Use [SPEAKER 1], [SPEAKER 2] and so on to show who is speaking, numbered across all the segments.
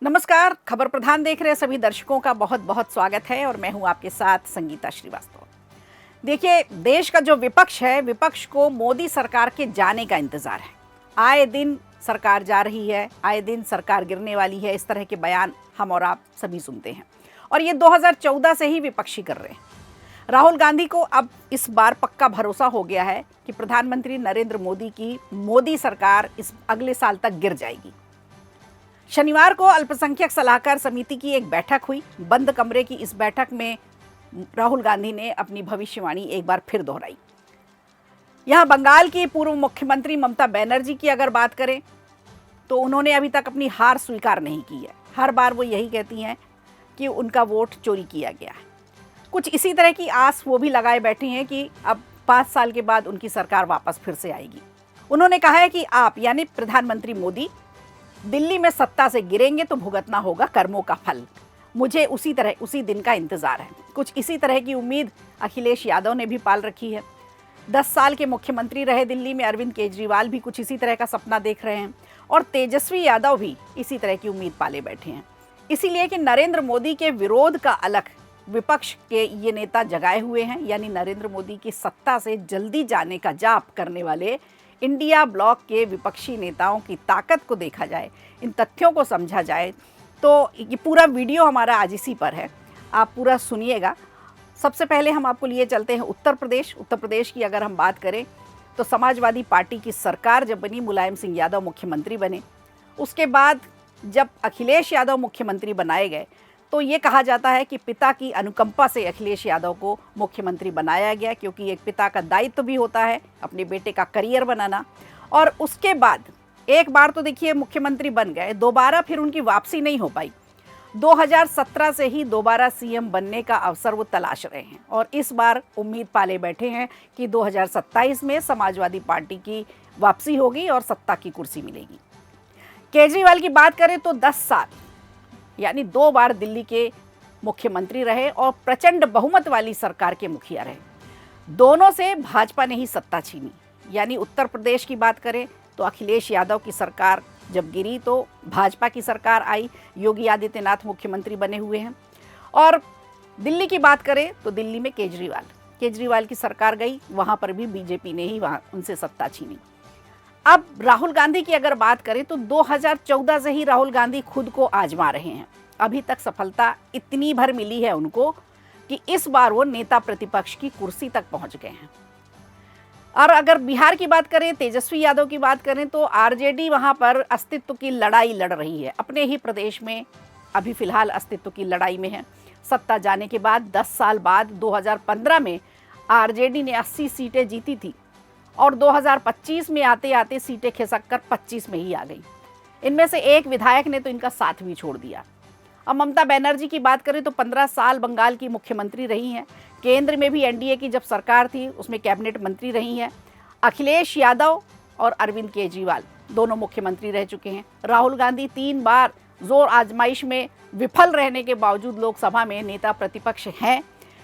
[SPEAKER 1] नमस्कार। खबर प्रधान देख रहे सभी दर्शकों का बहुत बहुत स्वागत है और मैं हूं आपके साथ संगीता श्रीवास्तव। देखिए, देश का जो विपक्ष है, विपक्ष को मोदी सरकार के जाने का इंतजार है। आए दिन सरकार जा रही है, आए दिन सरकार गिरने वाली है, इस तरह के बयान हम और आप सभी सुनते हैं और ये 2014 से ही विपक्षी कर रहे हैं। राहुल गांधी को अब इस बार पक्का भरोसा हो गया है कि प्रधानमंत्री नरेंद्र मोदी की मोदी सरकार इस अगले साल तक गिर जाएगी। शनिवार को अल्पसंख्यक सलाहकार समिति की एक बैठक हुई। बंद कमरे की इस बैठक में राहुल गांधी ने अपनी भविष्यवाणी एक बार फिर दोहराई। यहां बंगाल की पूर्व मुख्यमंत्री ममता बनर्जी की अगर बात करें तो उन्होंने अभी तक अपनी हार स्वीकार नहीं की है। हर बार वो यही कहती हैं कि उनका वोट चोरी किया गया है। कुछ इसी तरह की आस वो भी लगाए बैठी हैं कि अब 5 साल के बाद उनकी सरकार वापस फिर से आएगी। उन्होंने कहा है कि आप यानी प्रधानमंत्री मोदी दिल्ली में सत्ता से गिरेंगे तो भुगतना होगा कर्मों का फल। मुझे उसी दिन का इंतजार है। कुछ इसी तरह की उम्मीद अखिलेश यादव ने भी पाल रखी है। 10 साल के मुख्यमंत्री रहे दिल्ली में अरविंद केजरीवाल भी कुछ इसी तरह का सपना देख रहे हैं और तेजस्वी यादव भी इसी तरह की उम्मीद पाले बैठे हैं। इसीलिए कि नरेंद्र मोदी के विरोध का अलग विपक्ष के ये नेता जगाए हुए हैं, यानी नरेंद्र मोदी की सत्ता से जल्दी जाने का जाप करने वाले इंडिया ब्लॉक के विपक्षी नेताओं की ताकत को देखा जाए, इन तथ्यों को समझा जाए तो ये पूरा वीडियो हमारा आज इसी पर है। आप पूरा सुनिएगा। सबसे पहले हम आपको लिए चलते हैं उत्तर प्रदेश की अगर हम बात करें तो समाजवादी पार्टी की सरकार जब बनी, मुलायम सिंह यादव मुख्यमंत्री बने। उसके बाद जब अखिलेश यादव मुख्यमंत्री बनाए गए तो ये कहा जाता है कि पिता की अनुकंपा से अखिलेश यादव को मुख्यमंत्री बनाया गया, क्योंकि एक पिता का दायित्व भी होता है अपने बेटे का करियर बनाना। और उसके बाद एक बार तो देखिए मुख्यमंत्री बन गए, दोबारा फिर उनकी वापसी नहीं हो पाई। 2017 से ही दोबारा सीएम बनने का अवसर वो तलाश रहे हैं और इस बार उम्मीद पाले बैठे हैं कि 2027 में समाजवादी पार्टी की वापसी होगी और सत्ता की कुर्सी मिलेगी। केजरीवाल की बात करें तो 10 साल यानी 2 बार दिल्ली के मुख्यमंत्री रहे और प्रचंड बहुमत वाली सरकार के मुखिया रहे। दोनों से भाजपा ने ही सत्ता छीनी। यानी उत्तर प्रदेश की बात करें तो अखिलेश यादव की सरकार जब गिरी तो भाजपा की सरकार आई, योगी आदित्यनाथ मुख्यमंत्री बने हुए हैं। और दिल्ली की बात करें तो दिल्ली में केजरीवाल की सरकार गई, वहाँ पर भी बीजेपी ने ही वहाँ उनसे सत्ता छीनी। अब राहुल गांधी की अगर बात करें तो 2014 से ही राहुल गांधी खुद को आजमा रहे हैं। अभी तक सफलता इतनी भर मिली है उनको कि इस बार वो नेता प्रतिपक्ष की कुर्सी तक पहुंच गए हैं। और अगर बिहार की बात करें, तेजस्वी यादव की बात करें तो आरजेडी वहां पर अस्तित्व की लड़ाई लड़ रही है। अपने ही प्रदेश में अभी फिलहाल अस्तित्व की लड़ाई में है। सत्ता जाने के बाद 10 साल बाद 2015 में आरजेडी ने 80 सीटें जीती थी और 2025 में आते आते सीटें खिसक कर 25 में ही आ गई। इनमें से एक विधायक ने तो इनका साथ भी छोड़ दिया। अब ममता बनर्जी की बात करें तो 15 साल बंगाल की मुख्यमंत्री रही हैं। केंद्र में भी एनडीए की जब सरकार थी उसमें कैबिनेट मंत्री रही हैं। अखिलेश यादव और अरविंद केजरीवाल दोनों मुख्यमंत्री रह चुके हैं। राहुल गांधी 3 बार जोर आजमाइश में विफल रहने के बावजूद लोकसभा में नेता प्रतिपक्ष हैं।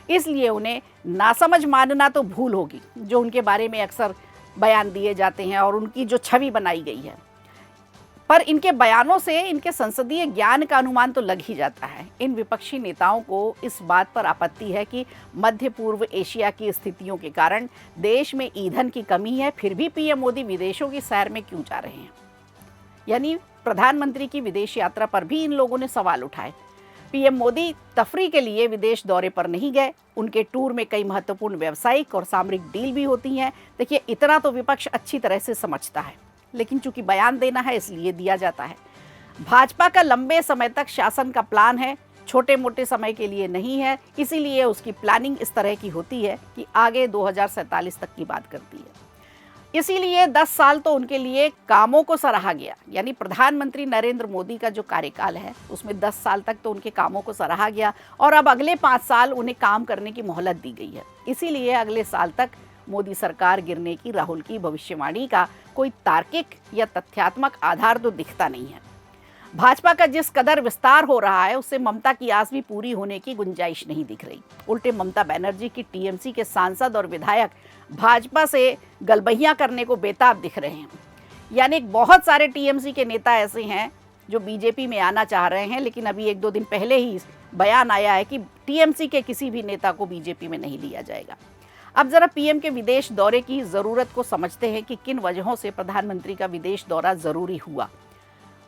[SPEAKER 1] इसलिए उन्हें नासमझ मानना तो भूल होगी जो उनके बारे में अक्सर बयान दिए जाते हैं और उनकी जो छवि बनाई गई है। पर इनके बयानों से इनके संसदीय ज्ञान का अनुमान तो लग ही जाता है। इन विपक्षी नेताओं को इस बात पर आपत्ति है कि मध्य पूर्व एशिया की स्थितियों के कारण देश में ईंधन की कमी है, फिर भी पीएम मोदी विदेशों की सैर में क्यों जा रहे हैं। यानी प्रधानमंत्री की विदेश यात्रा पर भी इन लोगों ने सवाल उठाए। पीएम मोदी तफरी के लिए विदेश दौरे पर नहीं गए। उनके टूर में कई महत्वपूर्ण व्यावसायिक और सामरिक डील भी होती हैं। देखिए, इतना तो विपक्ष अच्छी तरह से समझता है, लेकिन चूंकि बयान देना है इसलिए दिया जाता है। भाजपा का लंबे समय तक शासन का प्लान है, छोटे मोटे समय के लिए नहीं है। इसीलिए उसकी प्लानिंग इस तरह की होती है कि आगे 2047 तक की बात करती है। इसीलिए 10 साल तो उनके लिए कामों को सराहा गया। यानी प्रधानमंत्री नरेंद्र मोदी का जो कार्यकाल है उसमें 10 साल तक तो उनके कामों को सराहा गया और अब अगले 5 साल उन्हें काम करने की मोहलत दी गई है। इसीलिए अगले साल तक मोदी सरकार गिरने की राहुल की भविष्यवाणी का कोई तार्किक या तथ्यात्मक आधार तो दिखता नहीं है। भाजपा का जिस कदर विस्तार हो रहा है उससे ममता की आस भी पूरी होने की गुंजाइश नहीं दिख रही। उल्टे ममता बनर्जी की टीएमसी के सांसद और विधायक भाजपा से गलबहियां करने को बेताब दिख रहे हैं। यानी बहुत सारे टीएमसी के नेता ऐसे हैं जो बीजेपी में आना चाह रहे हैं, लेकिन अभी 1-2 दिन पहले ही बयान आया है कि टीएमसी के किसी भी नेता को बीजेपी में नहीं लिया जाएगा। अब जरा पीएम के विदेश दौरे की ज़रूरत को समझते हैं कि किन वजहों से प्रधानमंत्री का विदेश दौरा ज़रूरी हुआ।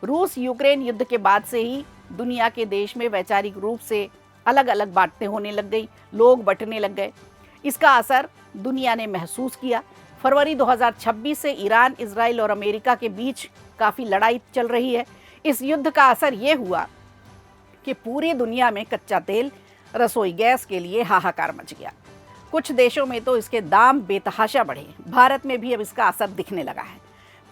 [SPEAKER 1] रूस यूक्रेन युद्ध के बाद से ही दुनिया के देश में वैचारिक रूप से अलग अलग बातें होने लग गई, लोग बंटने लग गए। इसका असर दुनिया ने महसूस किया। फरवरी 2026 से ईरान, इजराइल और अमेरिका के बीच काफ़ी लड़ाई चल रही है। इस युद्ध का असर ये हुआ कि पूरी दुनिया में कच्चा तेल, रसोई गैस के लिए हाहाकार मच गया। कुछ देशों में तो इसके दाम बेतहाशा बढ़े। भारत में भी अब इसका असर दिखने लगा है।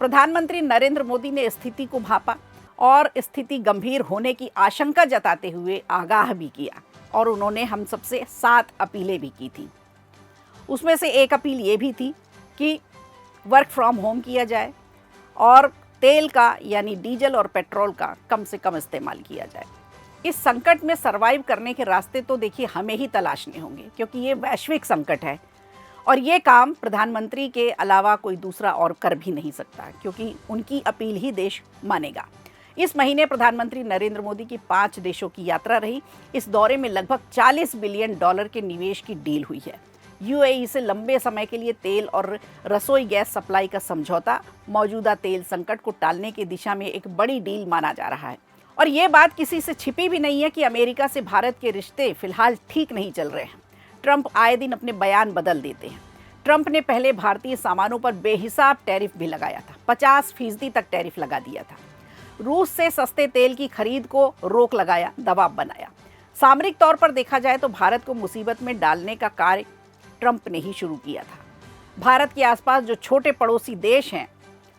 [SPEAKER 1] प्रधानमंत्री नरेंद्र मोदी ने स्थिति को भांपा और स्थिति गंभीर होने की आशंका जताते हुए आगाह भी किया, और उन्होंने हम सबसे 7 अपीलें भी की थी। उसमें से एक अपील ये भी थी कि वर्क फ्रॉम होम किया जाए और तेल का यानी डीजल और पेट्रोल का कम से कम इस्तेमाल किया जाए। इस संकट में सरवाइव करने के रास्ते तो देखिए हमें ही तलाशने होंगे, क्योंकि ये वैश्विक संकट है और ये काम प्रधानमंत्री के अलावा कोई दूसरा और कर भी नहीं सकता, क्योंकि उनकी अपील ही देश मानेगा। इस महीने प्रधानमंत्री नरेंद्र मोदी की 5 देशों की यात्रा रही। इस दौरे में लगभग $40 बिलियन के निवेश की डील हुई है। यूएई से लंबे समय के लिए तेल और रसोई गैस सप्लाई का समझौता मौजूदा तेल संकट को टालने की दिशा में एक बड़ी डील माना जा रहा है। और ये बात किसी से छिपी भी नहीं है कि अमेरिका से भारत के रिश्ते फिलहाल ठीक नहीं चल रहे हैं। ट्रंप आए दिन अपने बयान बदल देते हैं। ट्रंप ने पहले भारतीय सामानों पर बेहिसाब टैरिफ भी लगाया था, 50% तक टैरिफ लगा दिया था। रूस से सस्ते तेल की खरीद को रोक लगाया, दबाव बनाया। सामरिक तौर पर देखा जाए तो भारत को मुसीबत में डालने का कार्य ट्रंप ने ही शुरू किया था। भारत के आसपास जो छोटे पड़ोसी देश हैं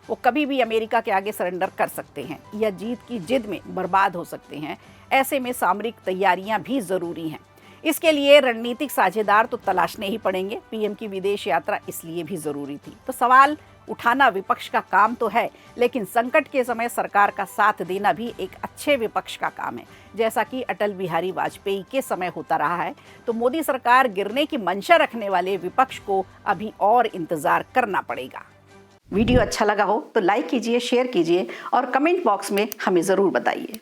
[SPEAKER 1] वो कभी भी अमेरिका के आगे सरेंडर कर सकते हैं या जीत की जिद में बर्बाद हो सकते हैं। ऐसे में सामरिक तैयारियां भी ज़रूरी हैं। इसके लिए रणनीतिक साझेदार तो तलाशने ही पड़ेंगे। पीएम की विदेश यात्रा इसलिए भी ज़रूरी थी। तो सवाल उठाना विपक्ष का काम तो है, लेकिन संकट के समय सरकार का साथ देना भी एक अच्छे विपक्ष का काम है, जैसा कि अटल बिहारी वाजपेयी के समय होता रहा है। तो मोदी सरकार गिरने की मंशा रखने वाले विपक्ष को अभी और इंतजार करना पड़ेगा। वीडियो अच्छा लगा हो तो लाइक कीजिए, शेयर कीजिए और कमेंट बॉक्स में हमें ज़रूर बताइए।